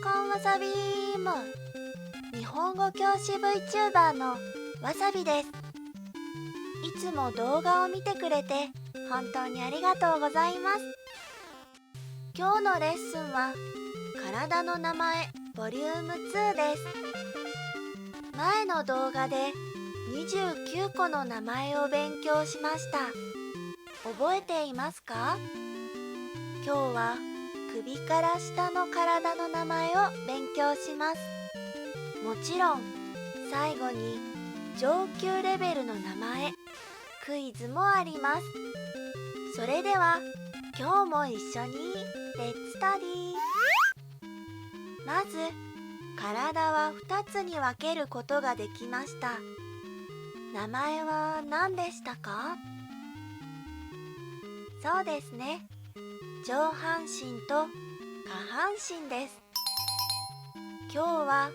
こんわさびーむ。日本語教師 VTuber のわさびです。いつも動画を見てくれて本当にありがとうございます。今日のレッスンは体の名前ボリューム2です。前の動画で29個の名前を勉強しました。覚えていますか？今日は首から下の体の名前を勉強します。もちろん最後に上級レベルの名前、クイズもあります。それでは今日も一緒にレッツスタディ。まず体は2つに分けることができました。名前は何でしたか？そうですね。上半身と下半身です。今日は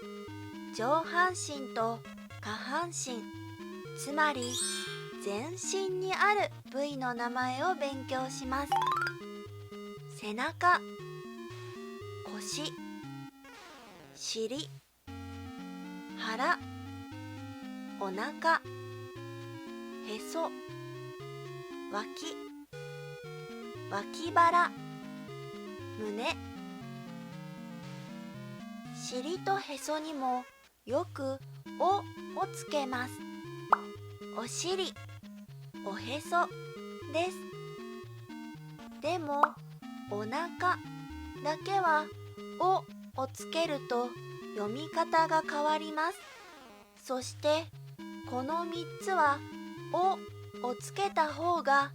上半身と下半身、つまり全身にある部位の名前を勉強します。背中、腰、尻、腹、お腹、へそ、脇、脇腹、胸。尻とへそにもよく「お」をつけます。お尻、おへそです。でもお腹だけは「お」をつけると読み方が変わります。そしてこの3つは「お」をつけた方が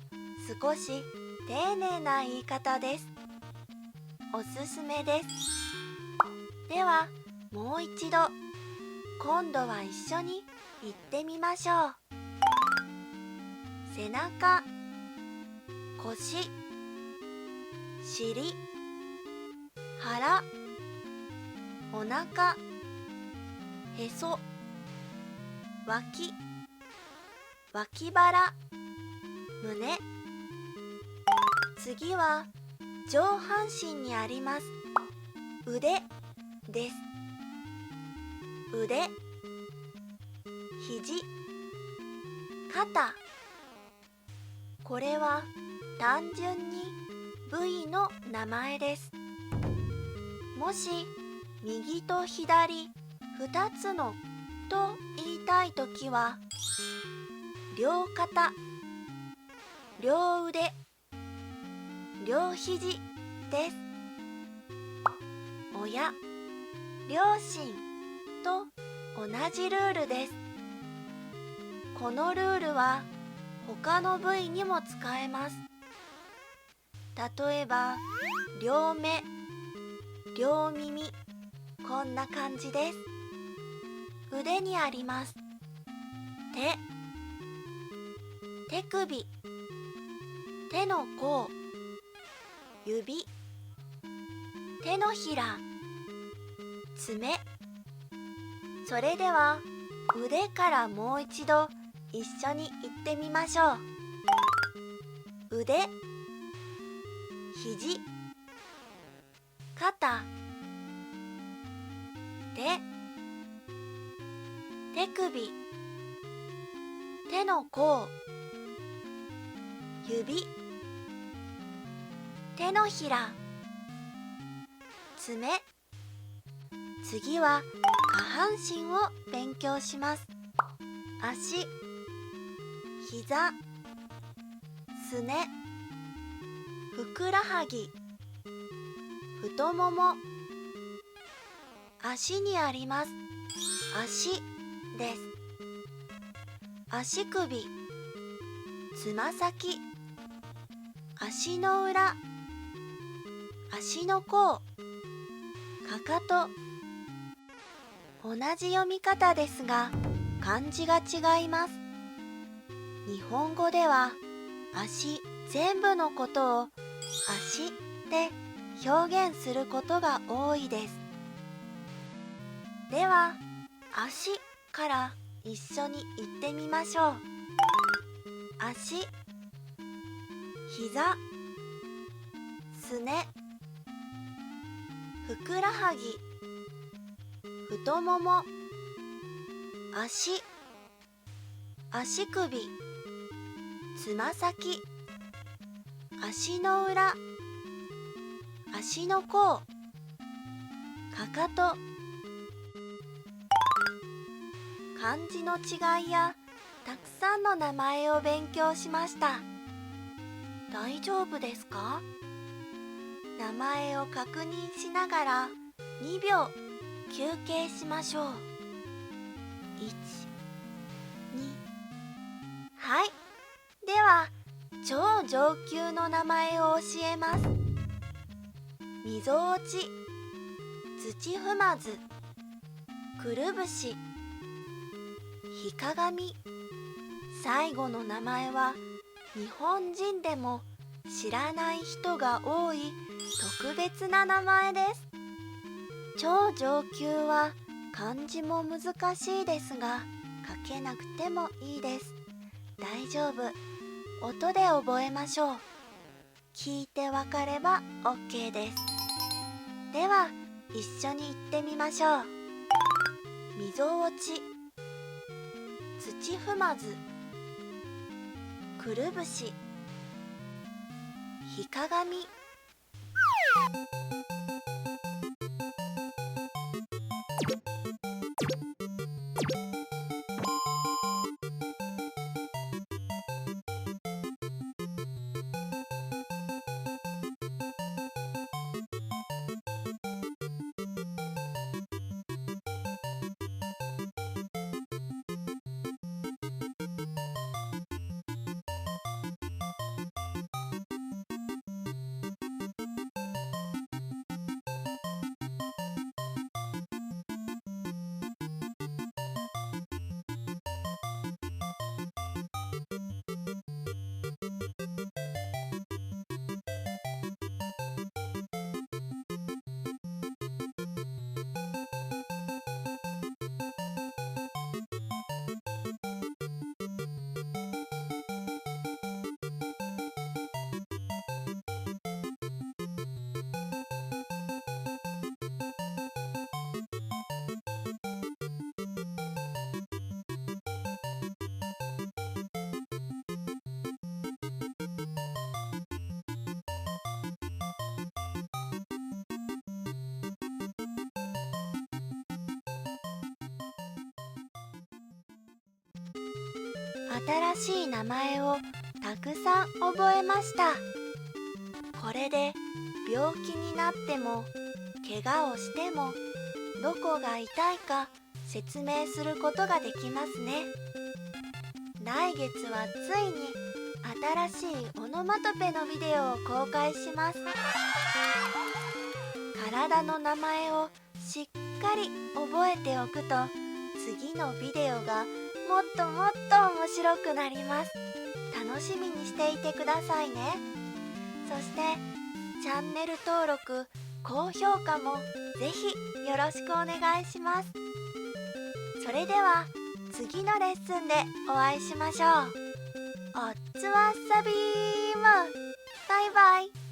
少し丁寧な言い方です。おすすめです。ではもう一度、今度は一緒に言ってみましょう。背中、腰、尻、腹、お腹、へそ、脇、脇腹、胸。次は上半身にあります腕です。腕、肘、肩。これは単純に部位の名前です。もし右と左2つのと言いたいときは、両肩、両腕、両肘です。親、両親と同じルールです。このルールは他の部位にも使えます。例えば両目、両耳、こんな感じです。腕にあります。手、手首、手の甲、指、手のひら、爪。それでは腕からもう一度一緒に言ってみましょう。腕、肘、肩、手、手首、手の甲、指、手のひら、爪。次は下半身を勉強します。足、膝、すね、ふくらはぎ、太もも。足にあります足です。足首、つま先、足の裏、足の甲、かかと。同じ読み方ですが漢字が違います。日本語では足全部のことを足で表現することが多いです。では足から一緒に言ってみましょう。足、膝、すね、ふくらはぎ、太もも、足、足首、つま先、足の裏、足の甲、かかと。漢字の違いやたくさんの名前を勉強しました。大丈夫ですか？名前を確認しながら2秒休憩しましょう。1、2。はい。では、超上級の名前を教えます。みぞおち、土踏まず、くるぶし、ひかがみ。最後の名前は日本人でも知らない人が多い特別な名前です。超上級は漢字も難しいですが、書けなくてもいいです。大丈夫。音で覚えましょう。聞いてわかれば OK です。では、一緒に言ってみましょう。みぞおち、土踏まず、くるぶし、ひかがみ。新しい名前をたくさん覚えました。これで病気になっても怪我をしてもどこが痛いか説明することができますね。来月はついに新しいオノマトペのビデオを公開します。体の名前をしっかり覚えておくと次のビデオがもっともっと面白くなります。楽しみにしていてくださいね。そしてチャンネル登録、高評価もぜひよろしくお願いします。それでは次のレッスンでお会いしましょう。おっつわっさびーむ。バイバイ。